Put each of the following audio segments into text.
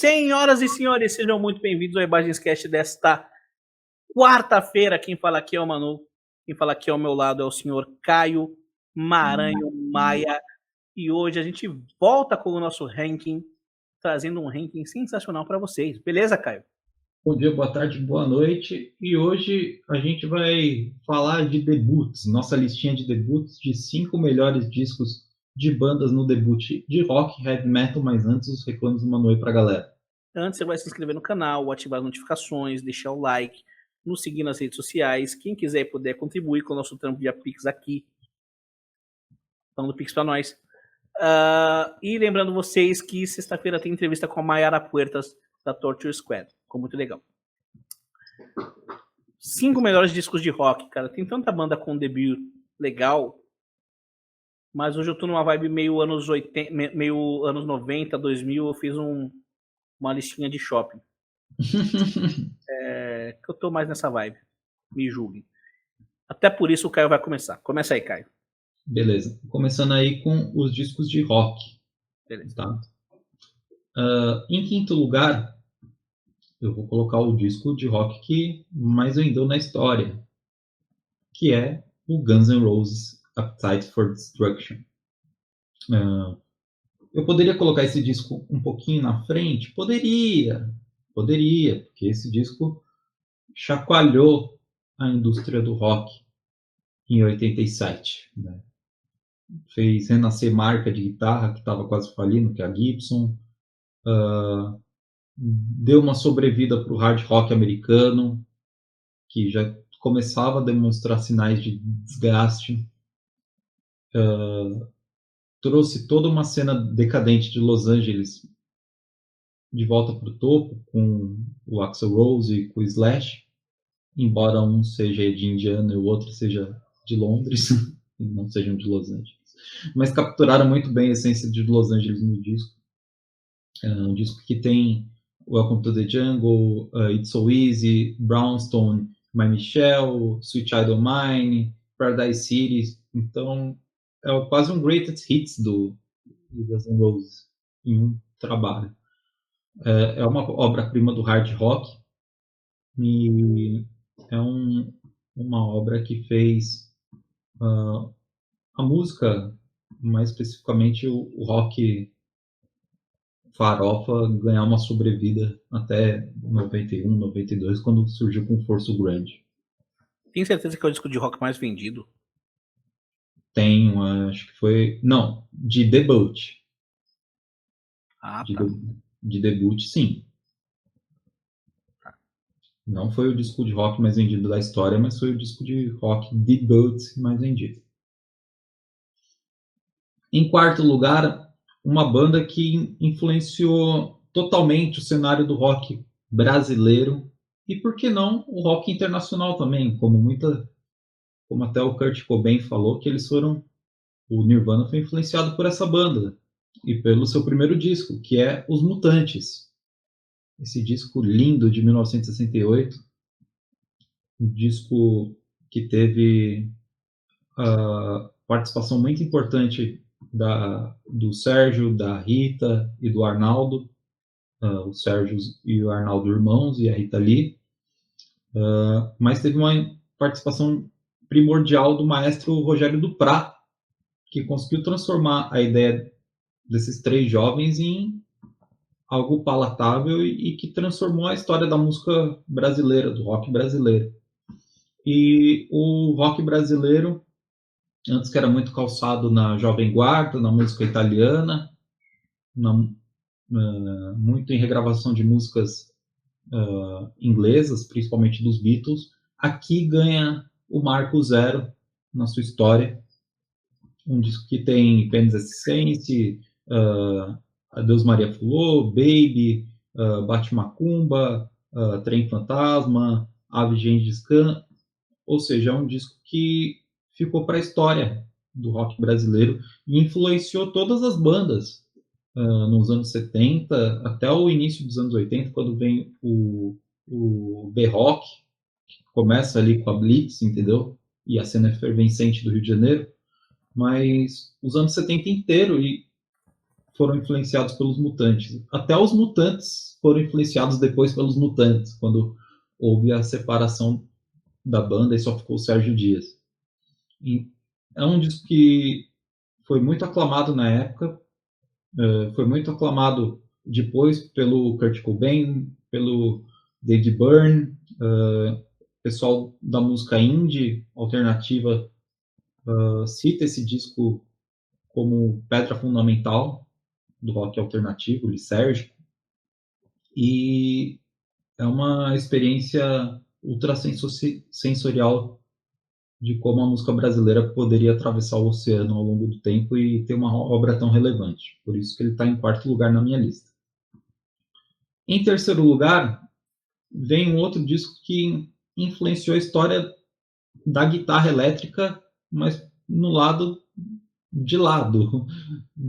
Senhoras e senhores, sejam muito bem-vindos ao Imagens Cast desta quarta-feira. Quem fala aqui é o Manu, quem fala aqui ao meu lado é o senhor Caio Maranhão Maia. E hoje a gente volta com o nosso ranking, trazendo um ranking sensacional para vocês. Beleza, Caio? Bom dia, boa tarde, boa noite. E hoje a gente vai falar de debuts, nossa listinha de debuts de 5 melhores discos de bandas no debut de rock, heavy metal, mas antes os reclames do Manu para a galera. Antes você vai se inscrever no canal, ativar as notificações, deixar o like, nos seguir nas redes sociais. Quem quiser e puder contribuir com o nosso trampo via Pix aqui, falando Pix para nós. E lembrando vocês que sexta-feira tem entrevista com a Mayara Puertas, da Torture Squad. Ficou muito legal. 5 melhores discos de rock, cara. Tem tanta banda com debut legal, mas hoje eu tô numa vibe meio anos 80, meio anos 90, 2000. Eu fiz uma listinha de shopping. Que eu tô mais nessa vibe. Me julguem. Até por isso o Caio vai começar. Começa aí, Caio. Beleza. Começando aí com os discos de rock. Beleza. Tá? Em quinto lugar, eu vou colocar o disco de rock que mais vendeu na história, que é o Guns N' Roses Appetite for Destruction. Eu poderia colocar esse disco um pouquinho na frente? Poderia, porque esse disco chacoalhou a indústria do rock em 87. Né? Fez renascer marca de guitarra que estava quase falindo, que é a Gibson. Deu uma sobrevida para o hard rock americano, que já começava a demonstrar sinais de desgaste. Trouxe toda uma cena decadente de Los Angeles de volta para o topo, com o Axl Rose e com o Slash, embora um seja de Indiana e o outro seja de Londres, e não sejam de Los Angeles. Mas capturaram muito bem a essência de Los Angeles no disco. É um disco que tem Welcome to the Jungle, It's So Easy, Brownstone, My Michelle, Sweet Child O' Mine, Paradise City. Então, é quase um greatest hits do Guns N' Roses em um trabalho. É uma obra-prima do hard rock e é uma obra que fez a música, mais especificamente o rock farofa, ganhar uma sobrevida até 91, 92, quando surgiu com força o grunge. Tem certeza que é o disco de rock mais vendido? Tenho, acho que foi... Não, de debut. Tá. De debut, sim. Não foi o disco de rock mais vendido da história, mas foi o disco de rock debut mais vendido. Em quarto lugar, uma banda que influenciou totalmente o cenário do rock brasileiro e, por que não, o rock internacional também, como até o Kurt Cobain falou, que o Nirvana foi influenciado por essa banda e pelo seu primeiro disco, que é Os Mutantes. Esse disco lindo de 1968, um disco que teve a participação muito importante do Sérgio, da Rita e do Arnaldo, o Sérgio e o Arnaldo irmãos e a Rita Lee, mas teve uma participação primordial do maestro Rogério Duprat, que conseguiu transformar a ideia desses 3 jovens em algo palatável e que transformou a história da música brasileira, do rock brasileiro. E o rock brasileiro, antes que era muito calçado na Jovem Guarda, na música italiana, muito em regravação de músicas inglesas, principalmente dos Beatles, aqui ganha o marco zero na sua história. Um disco que tem Penis Essence, Adeus Maria Fulô, Baby, Bate Macumba, Trem Fantasma, Ave Gengis Khan, ou seja, é um disco que ficou para a história do rock brasileiro e influenciou todas as bandas nos anos 70 até o início dos anos 80, quando vem o B-Rock, que começa ali com a Blitz, entendeu? E a cena efervescente do Rio de Janeiro, mas os anos 70 inteiro foram influenciados pelos Mutantes. Até os Mutantes foram influenciados depois pelos Mutantes, quando houve a separação da banda e só ficou o Sérgio Dias. E é um disco que foi muito aclamado na época, foi muito aclamado depois pelo Kurt Cobain, pelo David Byrne, pessoal da música indie alternativa cita esse disco como pedra fundamental do rock alternativo, lisérgico, e é uma experiência ultrassensorial de como a música brasileira poderia atravessar o oceano ao longo do tempo e ter uma obra tão relevante. Por isso que ele está em quarto lugar na minha lista. Em terceiro lugar, vem um outro disco que influenciou a história da guitarra elétrica, mas no lado de lá do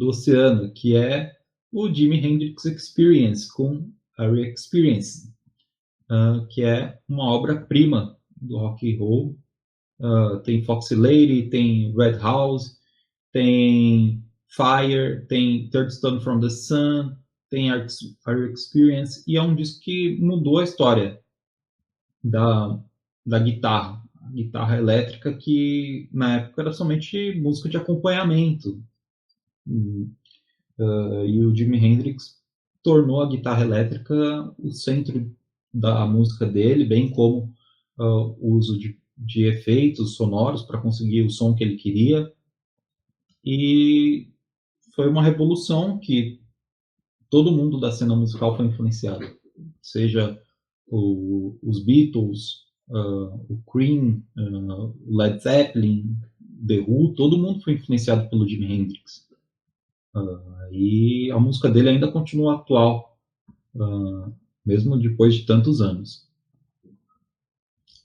oceano, que é o Jimi Hendrix Experience, com a Re-Experience, que é uma obra-prima do rock and roll. Tem Foxy Lady, tem Red House, tem Fire, tem Third Stone from the Sun, tem a Experience, e é um disco que mudou a história da guitarra. A guitarra elétrica, que na época era somente música de acompanhamento. E o Jimi Hendrix tornou a guitarra elétrica o centro da música dele, bem como o uso de efeitos sonoros para conseguir o som que ele queria. E foi uma revolução que todo mundo da cena musical foi influenciado, seja os Beatles, o Cream, Led Zeppelin, The Who, todo mundo foi influenciado pelo Jimi Hendrix. E a música dele ainda continua atual, mesmo depois de tantos anos.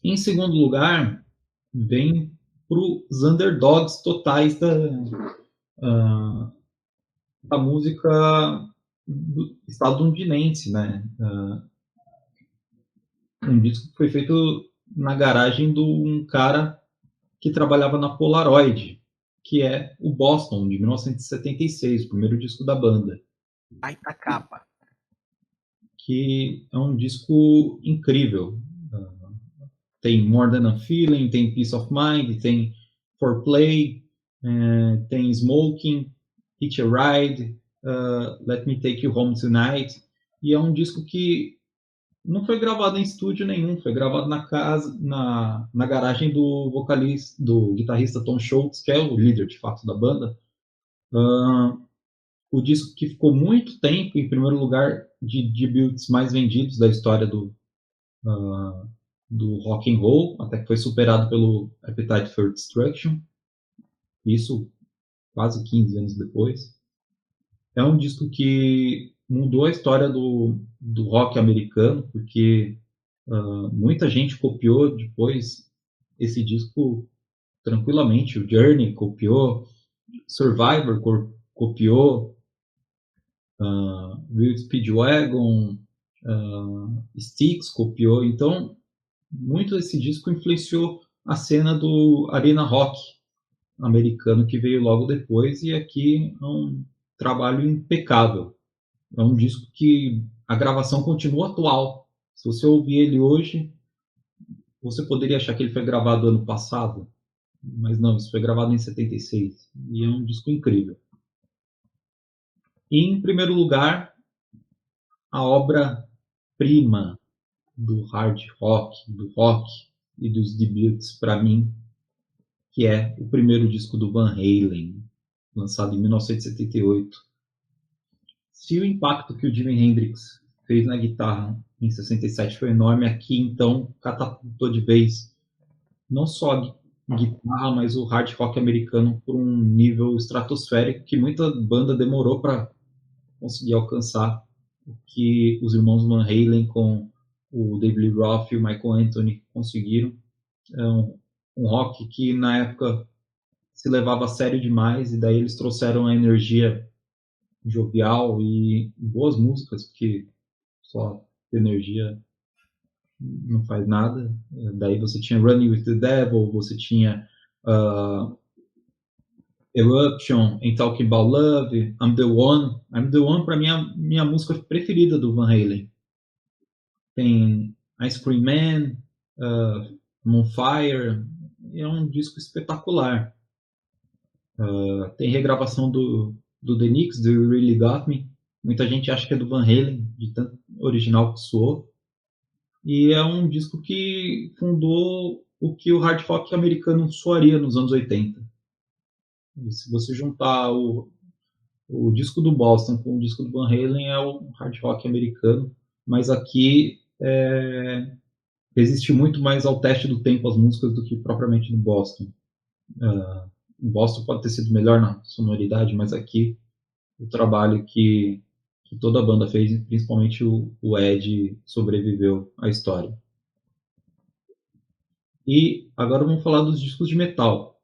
Em segundo lugar, vem para os underdogs totais da música estadunidense, né? Um disco que foi feito na garagem de um cara que trabalhava na Polaroid, que é o Boston, de 1976, o primeiro disco da banda. Baita capa. Que é um disco incrível. Tem More Than a Feeling, tem Peace of Mind, tem Foreplay, tem Smoking, Hitch a Ride, Let Me Take You Home Tonight. E é um disco que não foi gravado em estúdio nenhum, foi gravado na garagem do vocalista, do guitarrista Tom Scholz, que é o líder de fato da banda. O disco que ficou muito tempo em primeiro lugar de debuts mais vendidos da história do rock and roll, até que foi superado pelo Appetite for Destruction, isso quase 15 anos depois. É um disco que mudou a história do rock americano, porque muita gente copiou depois esse disco tranquilamente. O Journey copiou, Survivor copiou, Real Speedwagon, Styx copiou. Então, muito desse disco influenciou a cena do arena rock americano, que veio logo depois, e aqui é um trabalho impecável. É um disco que a gravação continua atual. Se você ouvir ele hoje, você poderia achar que ele foi gravado ano passado, mas não, isso foi gravado em 76, e é um disco incrível. E, em primeiro lugar, a obra-prima do hard rock, do rock e dos debuts, para mim, que é o primeiro disco do Van Halen, lançado em 1978. Se o impacto que o Jimi Hendrix fez na guitarra em 67 foi enorme, aqui então catapultou de vez não só a guitarra, mas o hard rock americano por um nível estratosférico que muita banda demorou para conseguir alcançar, o que os irmãos Van Halen com o David Lee Roth e o Michael Anthony conseguiram. É um rock que na época se levava a sério demais, e daí eles trouxeram a energia jovial e boas músicas, porque só energia não faz nada. Daí você tinha Running with the Devil, você tinha Eruption, em Talking About Love, I'm the One. I'm the One, para mim, é a minha música preferida do Van Halen. Tem Ice Cream Man, On Fire, é um disco espetacular. Tem regravação do The Knicks, do You Really Got Me. Muita gente acha que é do Van Halen, de tanto original que soou. E é um disco que fundou o que o hard rock americano soaria nos anos 80. E se você juntar o disco do Boston com o disco do Van Halen, é o hard rock americano, mas aqui resiste muito mais ao teste do tempo as músicas do que propriamente no Boston. O Boston pode ter sido melhor na sonoridade, mas aqui o trabalho que toda a banda fez, principalmente o Ed, sobreviveu à história. E agora vamos falar dos discos de metal.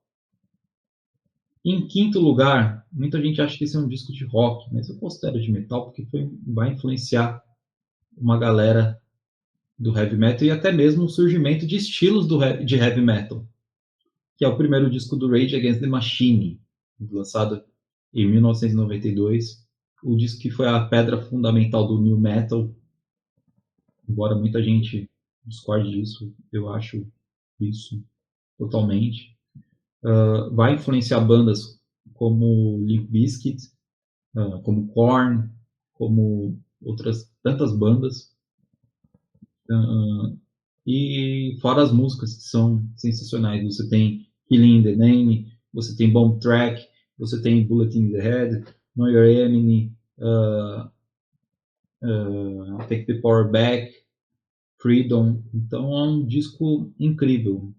Em quinto lugar, muita gente acha que esse é um disco de rock, mas eu considero de metal porque vai influenciar uma galera do heavy metal e até mesmo o surgimento de estilos de heavy metal, que é o primeiro disco do Rage Against the Machine, lançado em 1992, o disco que foi a pedra fundamental do new metal. Embora muita gente discorde disso, eu acho isso totalmente. Vai influenciar bandas como Limp Bizkit, como Korn, como outras tantas bandas. E fora as músicas que são sensacionais. Você tem Killing in the Name, você tem Bomb Track, você tem Bullet in the Head, Know Your Enemy, Take the Power Back, Freedom. Então é um disco incrível,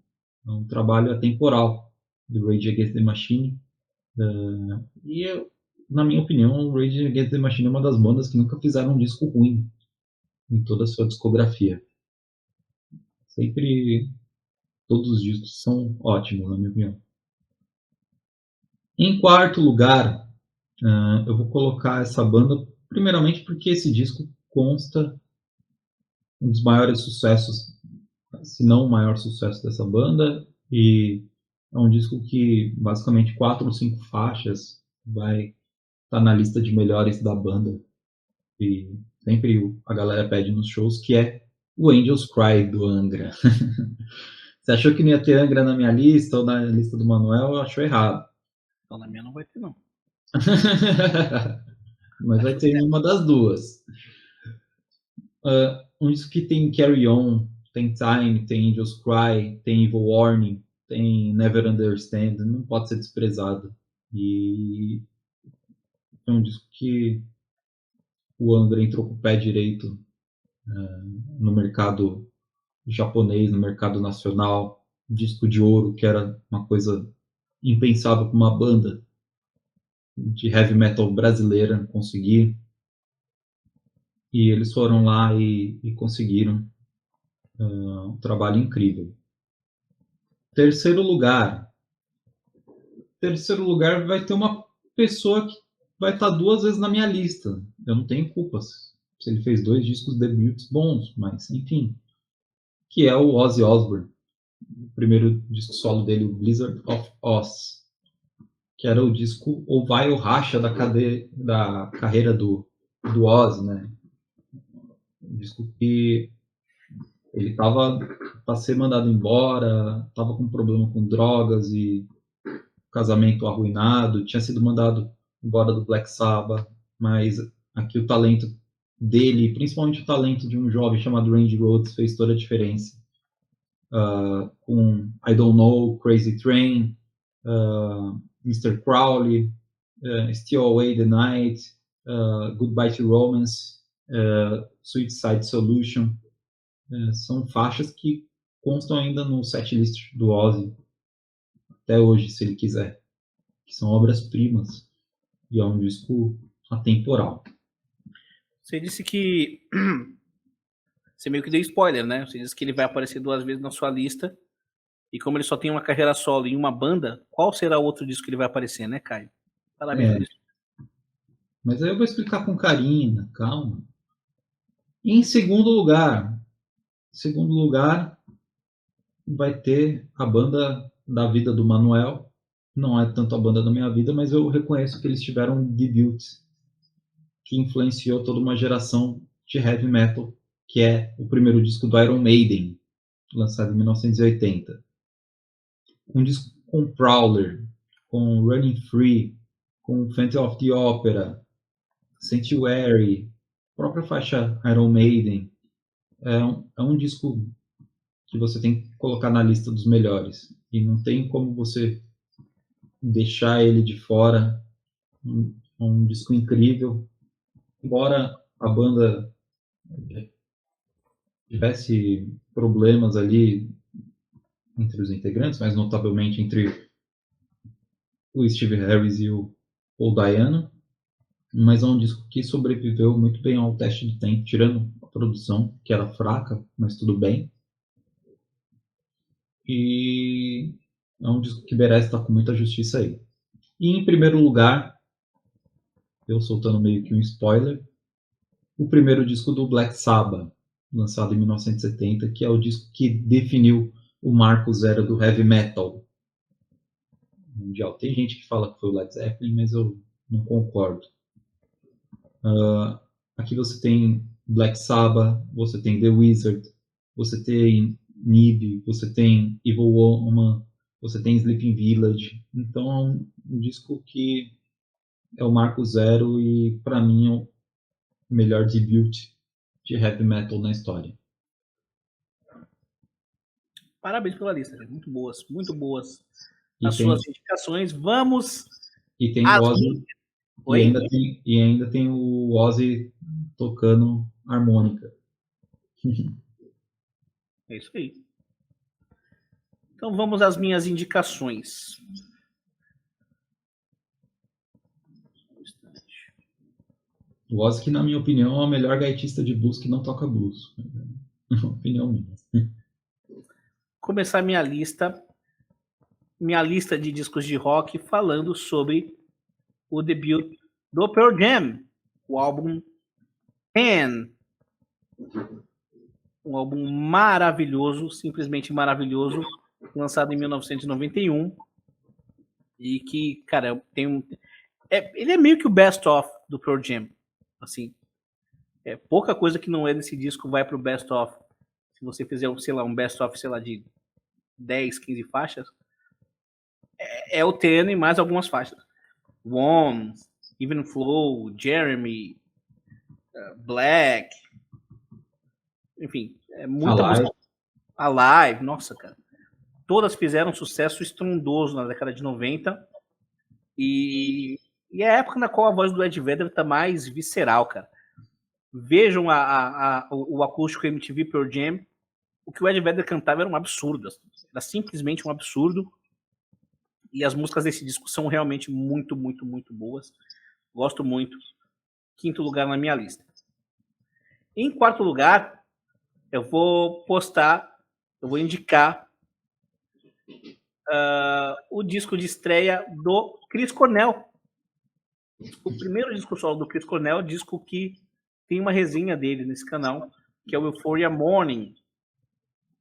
é um trabalho atemporal do Rage Against the Machine. Na minha opinião, o Rage Against the Machine é uma das bandas que nunca fizeram um disco ruim em toda a sua discografia. Sempre todos os discos são ótimos, na minha opinião. Em quarto lugar, eu vou colocar essa banda primeiramente porque esse disco consta um dos maiores sucessos, se não o maior sucesso dessa banda, e é um disco que basicamente 4 ou 5 faixas vai estar na lista de melhores da banda, e sempre a galera pede nos shows, que é o Angels Cry do Angra. Você achou que não ia ter Angra na minha lista ou na lista do Manuel? Achou errado. Então na minha não vai ter, não. Mas vai ter uma das duas. Um disco que tem Carry On, tem Time, tem Angels Cry, tem Evil Warning, tem Never Understand, não pode ser desprezado. E é um disco que o Angra entrou com o pé direito no mercado japonês, no mercado nacional, disco de ouro, que era uma coisa impensável para uma banda de heavy metal brasileira conseguir. E eles foram lá e conseguiram um trabalho incrível. Terceiro lugar vai ter uma pessoa que vai estar 2 vezes na minha lista. Eu não tenho culpas se ele fez 2 discos debuts bons, mas enfim, que é o Ozzy Osbourne. O primeiro disco solo dele, o Blizzard of Oz, que era o disco ou vai ou racha da carreira do Ozzy, né? Um disco que ele estava para ser mandado embora, estava com problema com drogas e casamento arruinado, tinha sido mandado embora do Black Sabbath, mas aqui o talento dele, principalmente o talento de um jovem chamado Randy Rhoads, fez toda a diferença. Com I Don't Know, Crazy Train, Mr. Crowley, Steal Away the Night, Goodbye to Romance, Sweet Side Solution, são faixas que constam ainda no setlist do Ozzy até hoje, se ele quiser, que são obras-primas e é um disco atemporal. Você disse que você meio que deu spoiler, né? Você disse que ele vai aparecer 2 vezes na sua lista, e como ele só tem uma carreira solo em uma banda, qual será o outro disco que ele vai aparecer, né, Caio? Parabéns por isso. Mas aí eu vou explicar com carinho, né? Calma. Em segundo lugar vai ter a banda da vida do Manuel, não é tanto a banda da minha vida, mas eu reconheço que eles tiveram um debut que influenciou toda uma geração de heavy metal, que é o primeiro disco do Iron Maiden, lançado em 1980. Um disco com Prowler, com Running Free, com Phantom of the Opera, Sanctuary, própria faixa Iron Maiden. É um disco que você tem que colocar na lista dos melhores. E não tem como você deixar ele de fora. Um disco incrível. Embora a banda tivesse problemas ali entre os integrantes, mas notavelmente entre o Steve Harris e o Paul Dayano, mas é um disco que sobreviveu muito bem ao teste do tempo, tirando a produção, que era fraca, mas tudo bem. E é um disco que merece estar com muita justiça aí. E em primeiro lugar, eu soltando meio que um spoiler, o primeiro disco do Black Sabbath, lançado em 1970, que é o disco que definiu o marco zero do heavy metal mundial. Tem gente que fala que foi o Led Zeppelin, mas eu não concordo. Aqui você tem Black Sabbath, você tem The Wizard, você tem Nib, você tem Evil Woman, você tem Sleeping Village. Então é um disco que é o marco zero e para mim é o melhor debut de heavy metal na história. Parabéns pela lista, gente. Muito boas, muito boas E as tem, suas indicações. Vamos e tem às... Ozzy, e ainda tem o Ozzy tocando harmônica. É isso aí. Então vamos às minhas indicações. O Ozzy, que na minha opinião é o melhor gaitista de blues que não toca blues. É uma opinião minha. Começar minha lista de discos de rock falando sobre o debut do Pearl Jam, o álbum Pan. Um álbum maravilhoso, simplesmente maravilhoso, lançado em 1991 e que, cara, ele é meio que o best of do Pearl Jam, assim, pouca coisa que não é desse disco vai pro best of. Se você fizer, sei lá, um best of, sei lá, de 10, 15 faixas, é o TN e mais algumas faixas. One, Even Flow, Jeremy, Black, enfim, muita música. Alive, nossa, cara. Todas fizeram sucesso estrondoso na década de 90 e é a época na qual a voz do Ed Vedder tá mais visceral, cara. Vejam o acústico MTV Pearl Jam. O que o Ed Vedder cantava era um absurdo, era simplesmente um absurdo. E as músicas desse disco são realmente muito, muito, muito boas. Gosto muito. Quinto lugar na minha lista. Em quarto lugar, eu vou indicar o disco de estreia do Chris Cornell. O primeiro disco solo do Chris Cornell, disco que tem uma resenha dele nesse canal, que é o Euphoria Morning.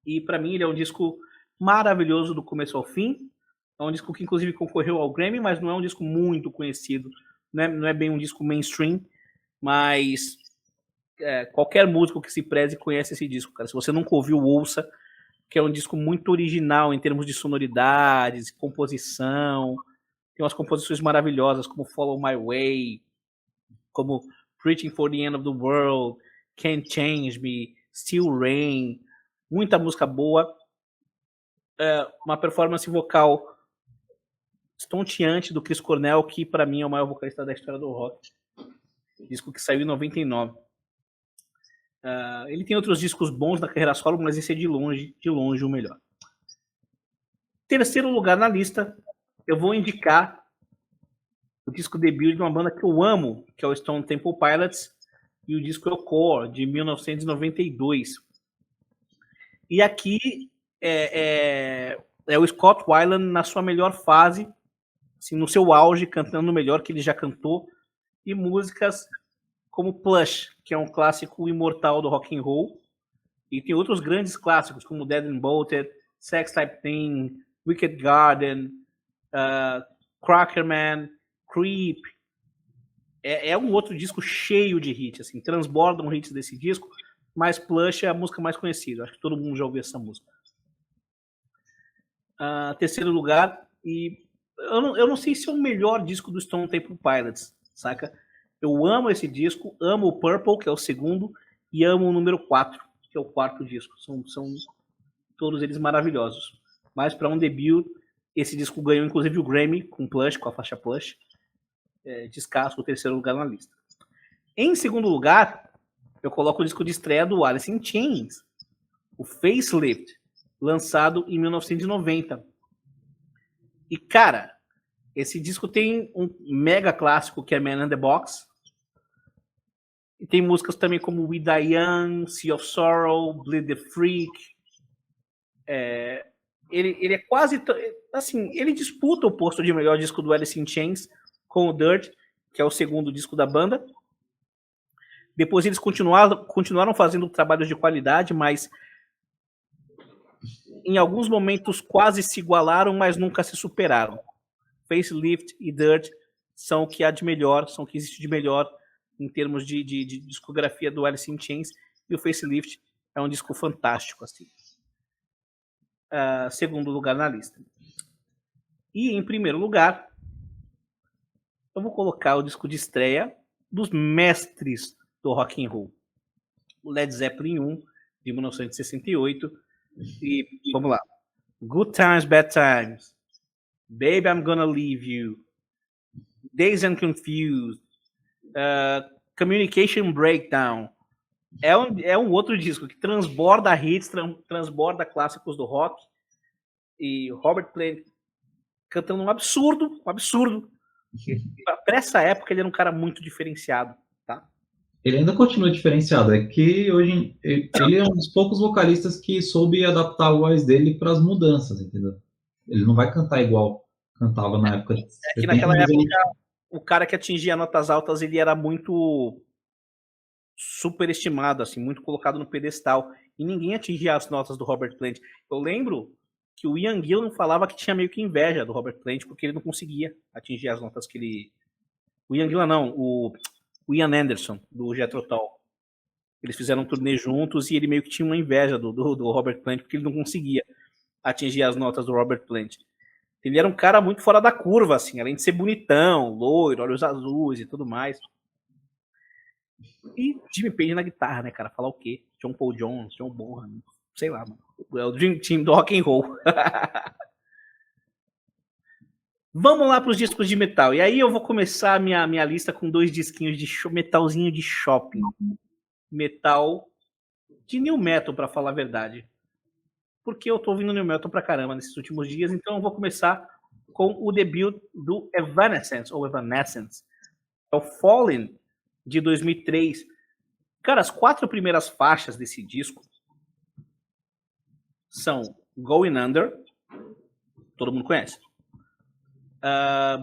E para mim ele é um disco maravilhoso do começo ao fim. É um disco que inclusive concorreu ao Grammy, mas não é um disco muito conhecido. Não é bem um disco mainstream, mas qualquer músico que se preze conhece esse disco, cara. Se você nunca ouviu, ouça, que é um disco muito original em termos de sonoridades, composição. Tem umas composições maravilhosas, como Follow My Way, como Preaching for the End of the World, Can't Change Me, Still Rain. Muita música boa. Uma performance vocal estonteante do Chris Cornell, que para mim é o maior vocalista da história do rock. Disco que saiu em 99. Ele tem outros discos bons na carreira solo, mas esse é de longe o melhor. Terceiro lugar na lista, eu vou indicar o disco debut de uma banda que eu amo, que é o Stone Temple Pilots, e o disco é o Core, de 1992. E aqui é o Scott Weiland na sua melhor fase, assim, no seu auge, cantando o melhor que ele já cantou, e músicas como Plush, que é um clássico imortal do rock and roll, e tem outros grandes clássicos, como Dead and Bolted, Sex Type Thing, Wicked Garden, Crackerman, Creep. É um outro disco cheio de hits, assim, transbordam hits desse disco, mas Plush é a música mais conhecida. Acho que todo mundo já ouviu essa música. Terceiro lugar, e eu não sei se é o melhor disco do Stone Temple Pilots, saca? Eu amo esse disco, amo o Purple, que é o segundo, e amo o número 4, que é o quarto disco. São todos eles maravilhosos. Mas para um debut, esse disco ganhou inclusive o Grammy com Plush, com a faixa Plush. Descasso o terceiro lugar na lista. Em segundo lugar, eu coloco o disco de estreia do Alice in Chains, o Facelift, lançado em 1990. E, cara, esse disco tem um mega clássico que é Man in the Box. E tem músicas também como We Die Young, Sea of Sorrow, Bleed the Freak. Ele é quase... Assim, ele disputa o posto de melhor disco do Alice in Chains com o Dirt, que é o segundo disco da banda. Depois eles continuaram fazendo trabalhos de qualidade, mas em alguns momentos quase se igualaram, mas nunca se superaram. Facelift e Dirt são o que há de melhor, são o que existe de melhor em termos de discografia do Alice in Chains, e o Facelift é um disco fantástico, assim. Segundo lugar na lista. E em primeiro lugar, eu vou colocar o disco de estreia dos mestres do rock and roll. O Led Zeppelin 1, de 1968. E vamos lá. Good Times, Bad Times. Baby, I'm Gonna Leave You. Dazed and Confused. Communication Breakdown. É um outro disco que transborda hits, transborda clássicos do rock. E Robert Plant cantando um absurdo. Para essa época ele era um cara muito diferenciado, tá? Ele ainda continua diferenciado, é que hoje ele é um dos poucos vocalistas que soube adaptar a voz dele para as mudanças, entendeu? Ele não vai cantar igual cantava na época. É que naquela época o cara que atingia notas altas ele era muito superestimado, assim, muito colocado no pedestal, e ninguém atingia as notas do Robert Plant. Eu lembro que o Ian Gillan falava que tinha meio que inveja do Robert Plant porque ele não conseguia atingir as notas que ele... O Ian Gillan não, o Ian Anderson, do Jethro Tull. Eles fizeram um turnê juntos e ele meio que tinha uma inveja do Robert Plant porque ele não conseguia atingir as notas do Robert Plant. Ele era um cara muito fora da curva, assim, além de ser bonitão, loiro, olhos azuis e tudo mais. E Jimmy Page na guitarra, né, cara? Falar o quê? John Paul Jones, John Bonham, sei lá, mano. É o Dream Team do rock and roll. Vamos lá para os discos de metal. E aí eu vou começar a minha lista com 2 disquinhos de metalzinho de shopping. Metal de new metal, para falar a verdade. Porque eu tô ouvindo new metal pra caramba nesses últimos dias, então eu vou começar com o debut do Evanescence, ou Evanescence. É o Fallen, de 2003. Cara, as 4 primeiras faixas desse disco são Going Under, todo mundo conhece.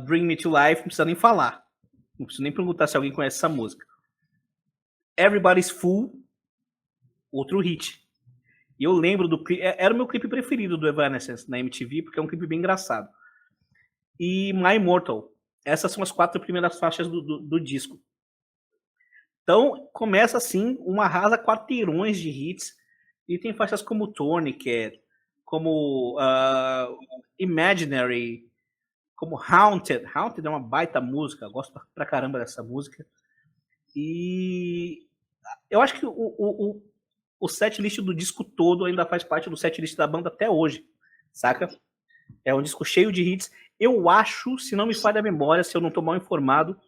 Bring Me to Life, não precisa nem falar. Não preciso nem perguntar se alguém conhece essa música. Everybody's Fool, outro hit. E eu lembro do clipe, era o meu clipe preferido do Evanescence na MTV, porque é um clipe bem engraçado. E My Immortal. Essas são as 4 primeiras faixas do disco. Então, começa assim, uma arrasa quarteirões de hits, e tem faixas como Tourniquet, como Imaginary, como Haunted. Haunted é uma baita música, eu gosto pra caramba dessa música. E eu acho que o setlist do disco todo ainda faz parte do setlist da banda até hoje, saca? É um disco cheio de hits. Eu acho, se não me falha a memória, se eu não estou mal informado,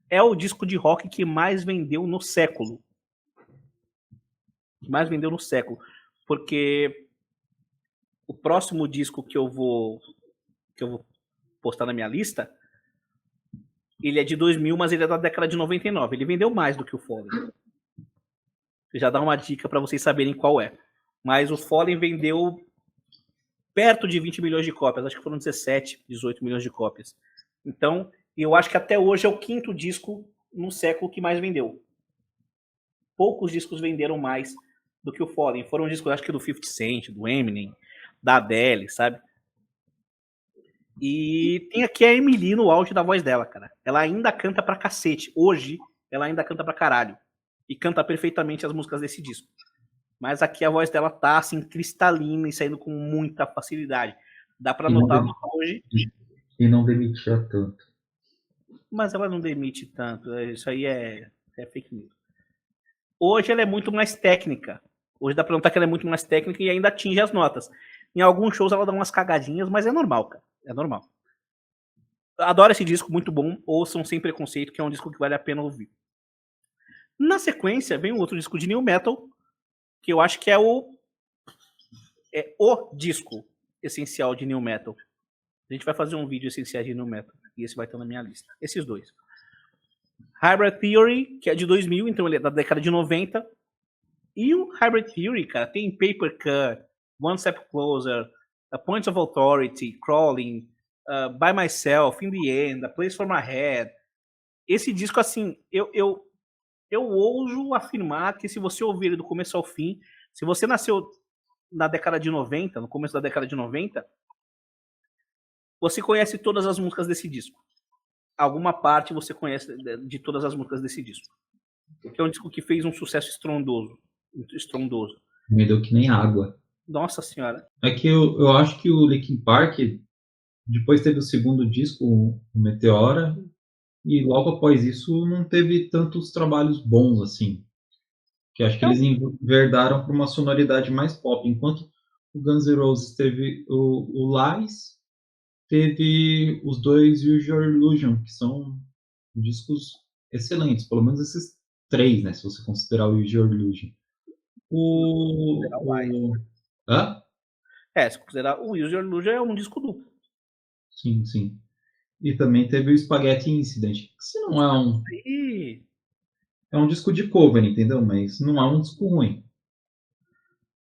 é o disco de rock que mais vendeu no século. Que mais vendeu no século. Porque o próximo disco que eu vou postar na minha lista, ele é de 2000, mas ele é da década de 99. Ele vendeu mais do que o Fallen. Já dá uma dica para vocês saberem qual é. Mas o Fallen vendeu perto de 20 milhões de cópias. Acho que foram 17, 18 milhões de cópias. Então, eu acho que até hoje é o 5º disco no século que mais vendeu. Poucos discos venderam mais do que o Fallen. Foram discos, acho que do 50 Cent, do Eminem, da Adele, sabe? E tem aqui a Emily no auge da voz dela, cara. Ela ainda canta pra cacete. Hoje, ela ainda canta pra caralho. E canta perfeitamente as músicas desse disco. Mas aqui a voz dela tá, assim, cristalina e saindo com muita facilidade. Dá pra notar hoje. E não demitia tanto. Mas ela não demite tanto. Isso aí é fake news. Hoje ela é muito mais técnica. Hoje dá pra notar que ela é muito mais técnica e ainda atinge as notas. Em alguns shows ela dá umas cagadinhas, mas é normal, cara. É normal. Adoro esse disco, muito bom. Ouçam Sem Preconceito, que é um disco que vale a pena ouvir. Na sequência, vem um outro disco de New Metal, que eu acho que é o disco essencial de New Metal. A gente vai fazer um vídeo essencial de New Metal, e esse vai estar na minha lista. Esses dois. Hybrid Theory, que é de 2000, então ele é da década de 90. E o Hybrid Theory, cara, tem Paper Cut, One Step Closer, A Points of Authority, Crawling, By Myself, In the End, A Place for My Head. Esse disco, assim, eu ouso afirmar que se você ouvir ele do começo ao fim, se você nasceu na década de 90, no começo da década de 90, você conhece todas as músicas desse disco. Alguma parte você conhece de todas as músicas desse disco. Porque é um disco que fez um sucesso estrondoso. Me deu que nem água. Nossa senhora. É que eu acho que o Linkin Park depois teve o segundo disco, o Meteora, e logo após isso não teve tantos trabalhos bons assim. Que acho que eles enverdaram para uma sonoridade mais pop, enquanto o Guns N' Roses teve o Lies, teve os dois Use Your Illusion, que são discos excelentes, pelo menos esses três, né, se você considerar o Use Your Illusion. Hã? Se considerar o Use Your Illusion é um disco duplo. Sim, sim. E também teve o Spaghetti Incident, que se não é um... É um disco de cover, entendeu? Mas não é um disco ruim.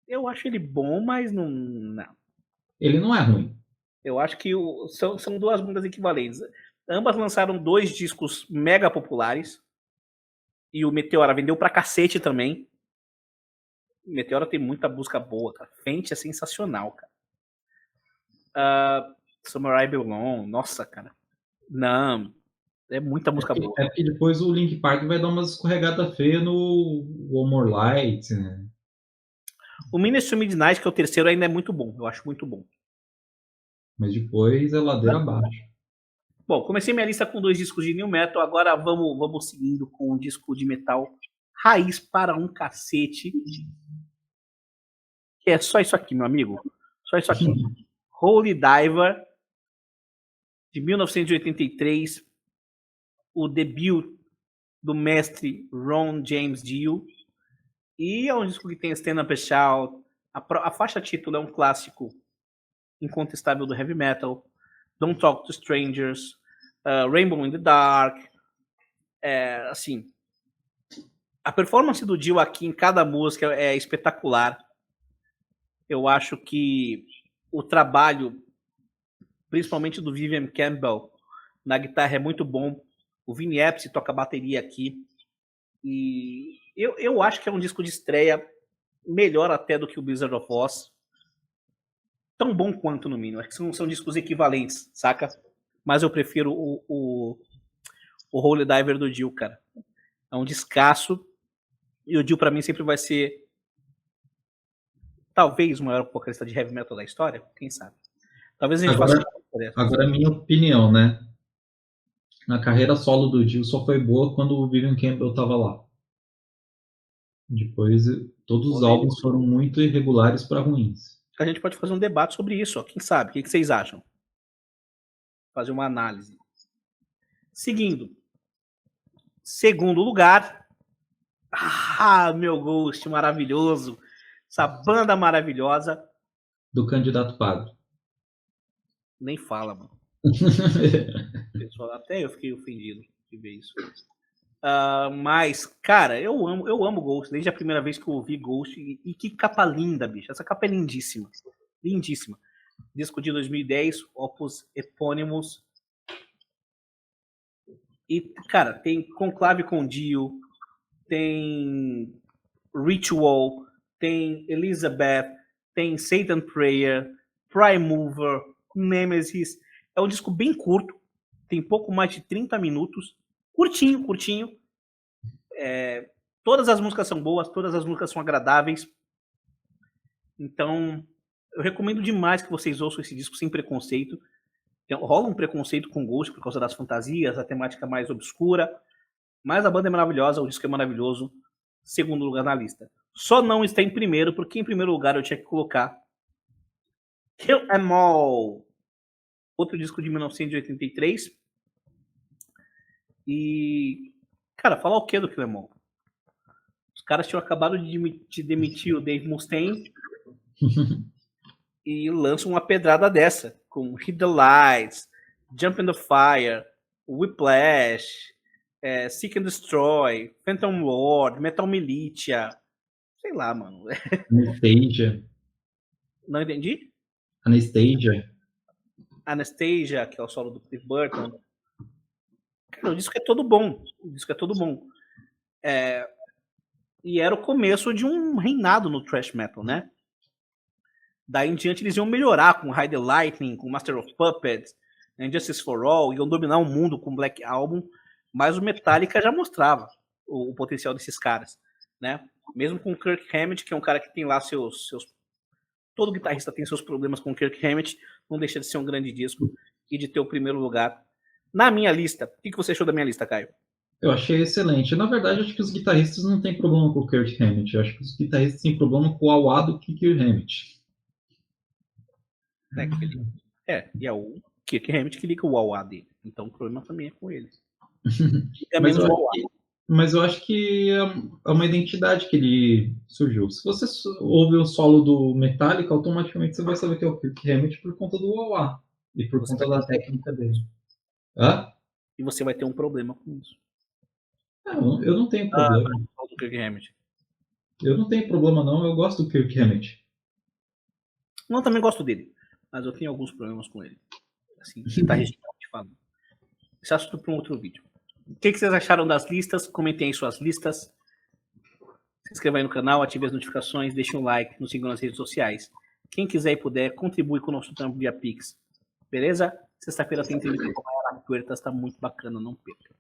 Eu acho ele bom, mas não. Ele não é ruim. Eu acho que são duas bandas equivalentes. Ambas lançaram 2 discos mega populares. E o Meteora vendeu pra cacete também. O Meteora tem muita música boa, cara. Fenty é sensacional, cara. Summer I Belong, nossa, cara. Não, é muita música boa. É que depois o Linkin Park vai dar uma escorregada feia no One More Light, né? O Ministry Midnight, que é o terceiro, ainda é muito bom. Eu acho muito bom. Mas depois é ladeira abaixo. Bom, comecei minha lista com 2 discos de New Metal. Agora vamos seguindo com um disco de metal raiz para um cacete. Que é só isso aqui, meu amigo. Só isso aqui. Holy Diver, de 1983. O debut do mestre Ron James Dio. E é um disco que tem Stand Up and Shout. A faixa título é um clássico incontestável do heavy metal. Don't Talk to Strangers, Rainbow in the Dark. Assim, a performance do Dio aqui em cada música é espetacular. Eu acho que o trabalho, principalmente do Vivian Campbell, na guitarra é muito bom. O Vinny Appice toca bateria aqui. E eu acho que é um disco de estreia melhor até do que o Blizzard of Oz. Tão bom quanto, no mínimo. Acho que são discos equivalentes, saca? Mas eu prefiro o Holy Diver do Dio, cara. É um descasso. E o Dio, pra mim, sempre vai ser talvez o maior vocalista de heavy metal da história. Quem sabe? Talvez a gente faça... Agora, a minha opinião, né? A carreira solo do Dio só foi boa quando o Vivian Campbell tava lá. Depois, todos os álbuns foram muito irregulares para ruins. A gente pode fazer um debate sobre isso, ó. Quem sabe? O que vocês acham? Fazer uma análise. Seguindo. Segundo lugar. Meu Ghost maravilhoso. Essa banda maravilhosa. Do Candidato Padre. Nem fala, mano. Até eu fiquei ofendido de ver isso. Mas, cara, eu amo Ghost. Desde a primeira vez que eu ouvi Ghost. E que capa linda, bicho. Essa capa é lindíssima. Lindíssima. Disco de 2010, Opus Eponymous. E, cara, tem Conclave com Dio, tem Ritual, tem Elizabeth, tem Satan Prayer, Prime Mover, Nemesis. É um disco bem curto, tem pouco mais de 30 minutos, curtinho. Todas as músicas são boas, todas as músicas são agradáveis. Então, eu recomendo demais que vocês ouçam esse disco sem preconceito. Rola um preconceito com Ghost por causa das fantasias, a temática mais obscura, mas a banda é maravilhosa, o disco é maravilhoso. Segundo lugar na lista. Só não está em primeiro, porque em primeiro lugar eu tinha que colocar Kill 'Em All, outro disco de 1983. E, cara, falar o que do Kill 'Em All? Os caras tinham acabado de demitir o Dave Mustaine e lançam uma pedrada dessa, com Hit the Lights, Jump in the Fire, Whiplash, Seek and Destroy, Phantom Lord, Metal Militia, sei lá, mano. Anastasia. Não entendi? Anastasia, que é o solo do Cliff Burton. Cara, o disco é todo bom. E era o começo de um reinado no thrash metal, né? Daí em diante eles iam melhorar com Hide the Lightning, com Master of Puppets, Injustice for All, iam dominar o mundo com Black Album, mas o Metallica já mostrava o potencial desses caras, né? Mesmo com o Kirk Hammett, que é um cara que tem lá seus... Todo guitarrista tem seus problemas com o Kirk Hammett, não deixa de ser um grande disco e de ter o primeiro lugar na minha lista. O que você achou da minha lista, Caio? Eu achei excelente. Na verdade, acho que os guitarristas não têm problema com o Kirk Hammett. Eu acho que os guitarristas têm problema com o Auá do Kirk Hammett. E é o Kirk Hammett que liga o Auá dele. Então o problema também é com ele. Mas eu acho que é uma identidade que ele surgiu. Se você ouve o solo do Metallica, automaticamente você vai saber que é o Kirk Hammett por conta do Auá e por conta da técnica dele. Hã? E você vai ter um problema com isso. Não, eu não tenho problema. Do Kirk Hammett. Eu não tenho problema, não. Eu gosto do Kirk Hammett. Eu também gosto dele, mas eu tenho alguns problemas com ele. Assim, guitarristicamente falando. Isso é assunto para um outro vídeo. O que vocês acharam das listas? Comentem aí suas listas. Se inscreva aí no canal, ative as notificações, deixe um like, nos sigam nas redes sociais. Quem quiser e puder, contribui com o nosso trampo via Pix. Beleza? Sexta-feira tem entrevista com a Mayara Puertas, tá muito bacana, não perca.